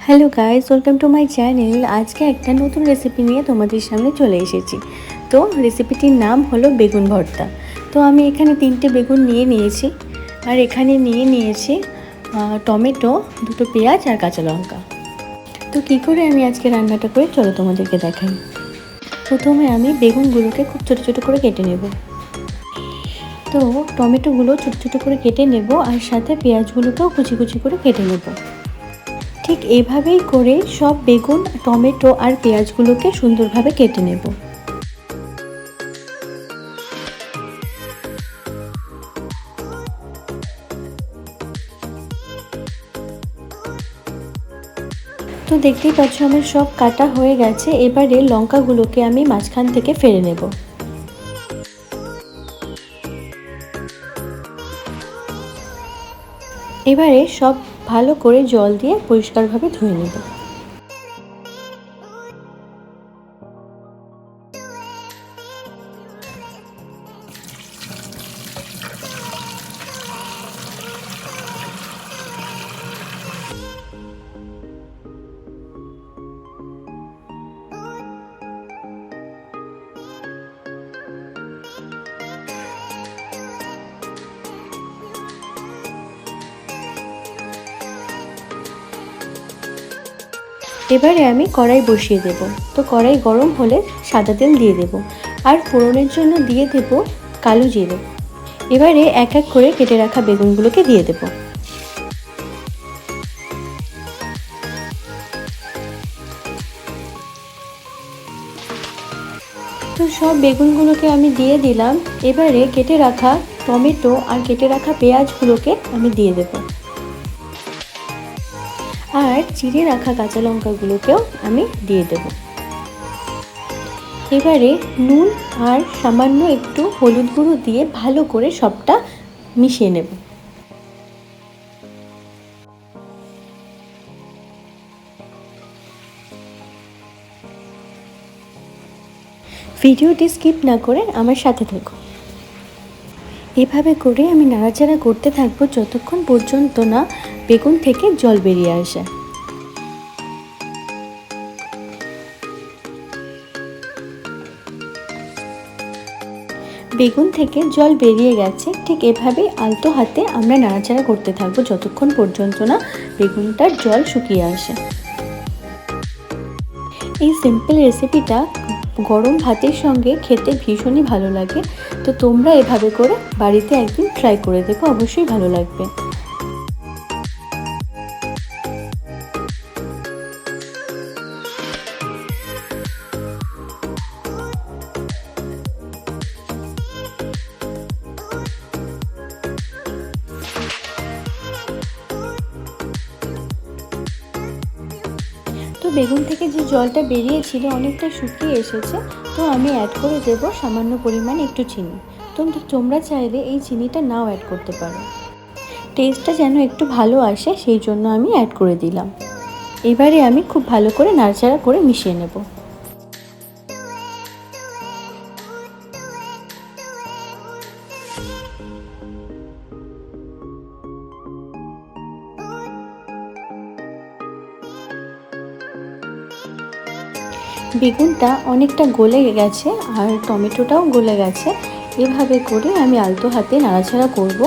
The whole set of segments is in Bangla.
Hello guys, welcome to my channel. আজকে একটা নতুন রেসিপি নিয়ে তোমাদের সামনে চলে এসেছি। তো রেসিপিটির নাম হলো বেগুন ভর্তা। তো আমি এখানে 3টে বেগুন নিয়ে নিয়েছি, আর এখানে নিয়ে নিয়েছি টমেটো, 2টো পেঁয়াজ আর কাঁচা লঙ্কা। তো কী করে আমি আজকে রান্নাটা করে চলো তোমাদেরকে দেখাই। প্রথমে আমি বেগুনগুলোকে খুব ছোটো ছোটো করে কেটে নেব। তো টমেটোগুলো ছোটো ছোটো করে কেটে নেব, আর সাথে পেঁয়াজগুলোকেও কুচি কুচি করে কেটে নেব। ঠিক এইভাবেই করে সব বেগুন, টমেটো আর পেঁয়াজগুলোকে সুন্দরভাবে কেটে নেব। তো দেখতেই পাচ্ছ আমার সব কাটা হয়ে গেছে। এবারে লঙ্কাগুলোকে আমি মাঝখান থেকে ফেলে নেব। এবারে সব ভালো করে জল দিয়ে পরিষ্কারভাবে ধুয়ে নেব। এবারে আমি কড়াই বসিয়ে দেব। তো কড়াই গরম হলে সাদা তেল দিয়ে দেব, আর ফোড়নের জন্য দিয়ে দেব কালো জিরে। এবারে এক এক করে কেটে রাখা বেগুনগুলোকে দিয়ে দেব। তো সব বেগুনগুলোকে আমি দিয়ে দিলাম। এবারে কেটে রাখা টমেটো আর কেটে রাখা পেঁয়াজগুলোকে আমি দিয়ে দেব, আর চিড়ে রাখা কাঁচা লঙ্কাগুলোকেও আমি দিয়ে দেব। এবারে নুন আর সামান্য একটু হলুদ গুঁড়ো দিয়ে ভালো করে সবটা মিশিয়ে নেব। ভিডিওটি স্কিপ না করে আমার সাথে থেকো। এভাবে করে আমি নাড়াচাড়া করতে থাকবো যতক্ষণ পর্যন্ত না বেগুন থেকে জল বেরিয়ে আসে। বেগুন থেকে জল বেরিয়ে গেছে। ঠিক এভাবেই আলতো হাতে আমরা নাড়াচাড়া করতে থাকবো যতক্ষণ পর্যন্ত না বেগুনটার জল শুকিয়ে আসে। এই সিম্পল রেসিপিটা গরম ভাতের সঙ্গে খেতে ভীষণই ভালো লাগে। তো তোমরা এভাবে করে বাড়িতে একদিন ট্রাই করে দেখো, অবশ্যই ভালো লাগবে। তো বেগুন থেকে যে জলটা বেরিয়েছিল অনেকটা শুকিয়ে এসেছে। তো আমি অ্যাড করে দেব সামান্য পরিমাণে একটু চিনি। তো তোমরা চাইলে এই চিনিটা নাও অ্যাড করতে পারো। টেস্টটা যেন একটু ভালো আসে সেই জন্য আমি অ্যাড করে দিলাম। এবারে আমি খুব ভালো করে নাড়াচাড়া করে মিশিয়ে নেব। বেগুনটা অনেকটা গলে গেছে আর টমেটোটাও গলে গেছে। এভাবে করে আমি আলতো হাতে নাড়াচাড়া করব।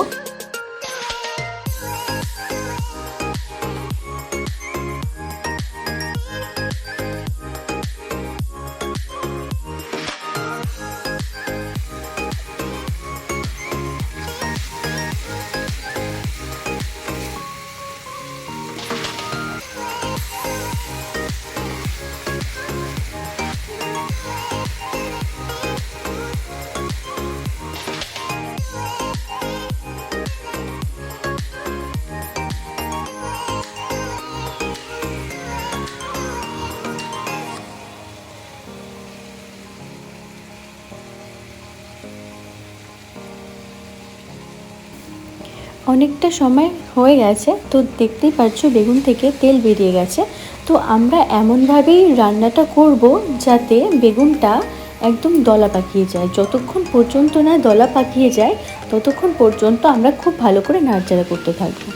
অনেকটা সময় হয়ে গেছে। তো দেখতেই পাচ্ছ বেগুন থেকে তেল বেরিয়ে গেছে। তো আমরা এমনভাবেই রান্নাটা করব যাতে বেগুনটা একদম দলা পাকিয়ে যায়। যতক্ষণ পর্যন্ত না দলা পাকিয়ে যায় ততক্ষণ পর্যন্ত আমরা খুব ভালো করে নাড়াচাড়া করতে থাকবো।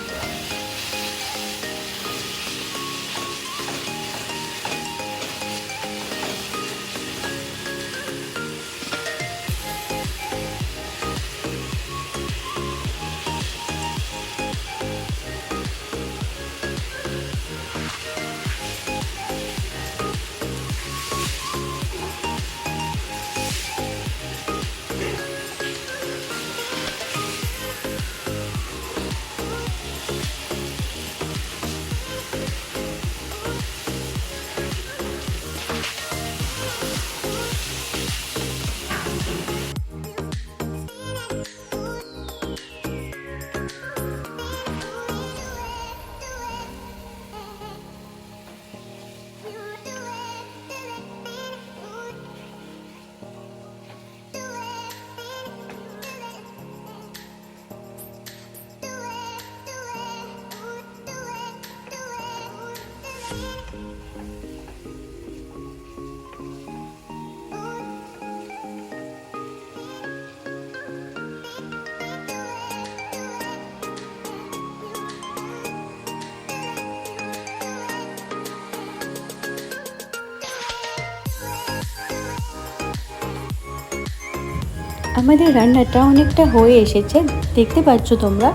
আমাদের রান্নাটা অনেকটা হয়ে এসেছে, দেখতে পাচ্ছ তোমরা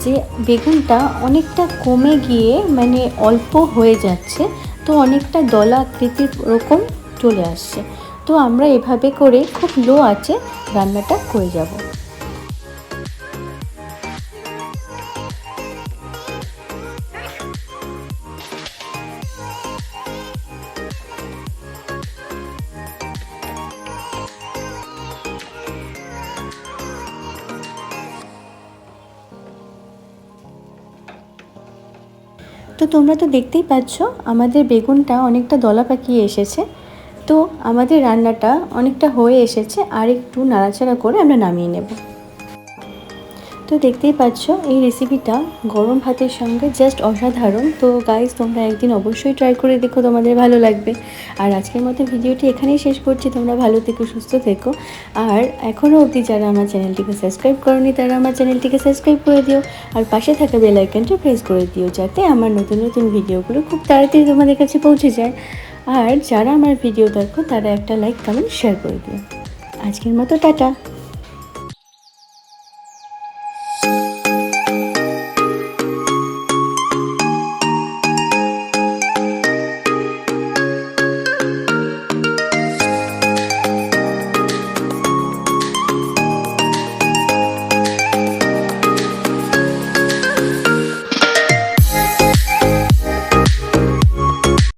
যে বেগুনটা অনেকটা কমে গিয়ে মানে অল্প হয়ে যাচ্ছে, তো অনেকটা দলা আকৃতির ওরকম চলে আসছে। তো আমরা এভাবে করে খুব লো আঁচে রান্নাটা করে যাব। তো তোমরা তো দেখতেই পাচ্ছ আমাদের বেগুনটা অনেকটা দলা পাকিয়ে এসেছে। তো আমাদের রান্নাটা অনেকটা হয়ে এসেছে, আর একটু নাড়াচাড়া করে আমরা নামিয়ে নেব। তো দেখতেই পাচ্ছ এই রেসিপিটা গরম ভাতের সঙ্গে জাস্ট অসাধারণ। তো গাইস, তোমরা একদিন অবশ্যই ট্রাই করে দেখো, তোমাদের ভালো লাগবে। আর আজকের মতো ভিডিওটি এখানেই শেষ করছি। তোমরা ভালো থেকো, সুস্থ থেকো। আর এখনও অবধি যারা আমার চ্যানেলটিকে সাবস্ক্রাইব করোনি তারা আমার চ্যানেলটিকে সাবস্ক্রাইব করে দিও, আর পাশে থাকা বেল আইকনটা প্রেস করে দিও, যাতে আমার নতুন নতুন ভিডিওগুলো খুব তাড়াতাড়ি তোমাদের কাছে পৌঁছে যায়। আর যারা আমার ভিডিও দেখো তারা একটা লাইক, কমেন্ট, শেয়ার করে দিও। আজকের মতো টাটা।